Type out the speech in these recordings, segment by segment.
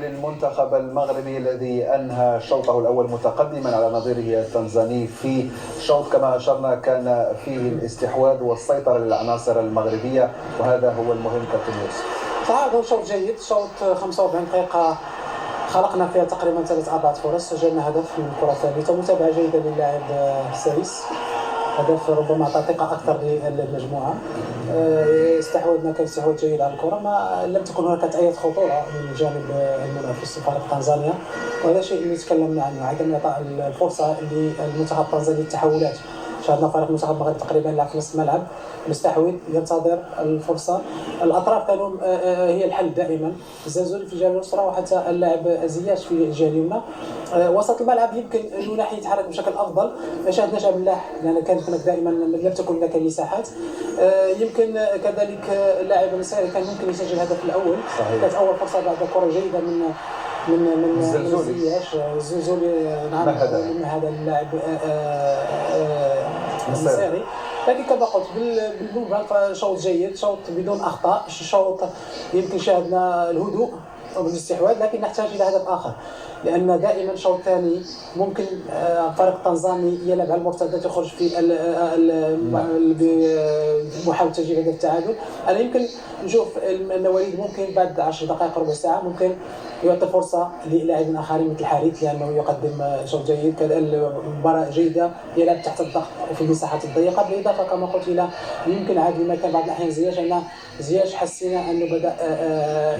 للمنتخب المغربي الذي أنهى شوطه الأول متقدما على نظيره التنزاني في شوط كما أشرنا كان فيه الاستحواذ والسيطرة للعناصر المغربية، وهذا هو المهم كابتن يوسف. صحيح، هو شوط جيد. شوط 45 دقيقة خلقنا فيها تقريبا 3-4 فرص، سجلنا هدف من كرة ثابتة، متابعة جيدة للاعب سايس، هدف ربما عطى ثقة أكثر للمجموعة. استحوذنا كاستحواذ جيد على الكرة، ما لم تكن هناك أي خطورة من جانب المنافس فريق تنزانيا، وهذا شيء اللي تكلمنا عنه، عدم إعطاء الفرصة للمنتخب التنزاني للتحولات. شاهدنا فريق المنتخب المغربي تقريبا يلعب في نصف الملعب مستحوذ ينتظر الفرصة، الأطراف كانوا هي الحل دائما، الزلزولي في الجهة اليسرى وحتى اللاعب زياش في الجهة اليمنى. وسط الملعب يمكن المناحي يتحرك بشكل أفضل، ما شاهدناش عبد الله لأن كانت هناك دائما لم تكن هناك مساحات. يمكن كذلك اللاعب المصري كان ممكن يسجل الهدف الأول، كانت أول فرصة بعد كرة جيدة من زياش الزلزولي. نعم، من هذا اللاعب المصري. لكن كما قلت بالمجمل شوط جيد، شوط بدون أخطاء، شوط يمكن شاهدنا الهدوء والاستحواذ، لكن نحتاج إلى هدف آخر، لأن دائما شوط ثاني ممكن فريق تنزاني يلعب على المرتدات يخرج في محاولة تسجيل هدف التعادل. أنا يمكن نشوف أن وليد ممكن بعد 10 دقائق ربع ساعة ممكن يعطي فرصة للاعبين آخرين مثل حارث، لأنه يقدم شوط جيد، المباراة جيدة، يلعب تحت الضغط في المساحات الضيقة، بالإضافة كما قلت إلى يمكن عاد لما كان بعض الأحيان زياش حسينا أنه بدأ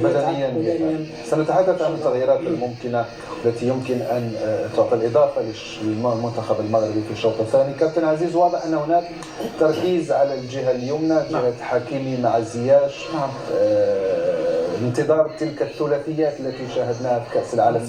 بدنيا. سنتحدث عن التغييرات الممكنة التي يمكن أن تعطي الإضافة للمنتخب المغربي في الشوط الثاني. كابتن عزيز، واضح أن هناك تركيز على الجهة اليمنى، جهة حكيمي مع زياش، انتظار تلك الثلاثيات التي شاهدناها في كأس العالم.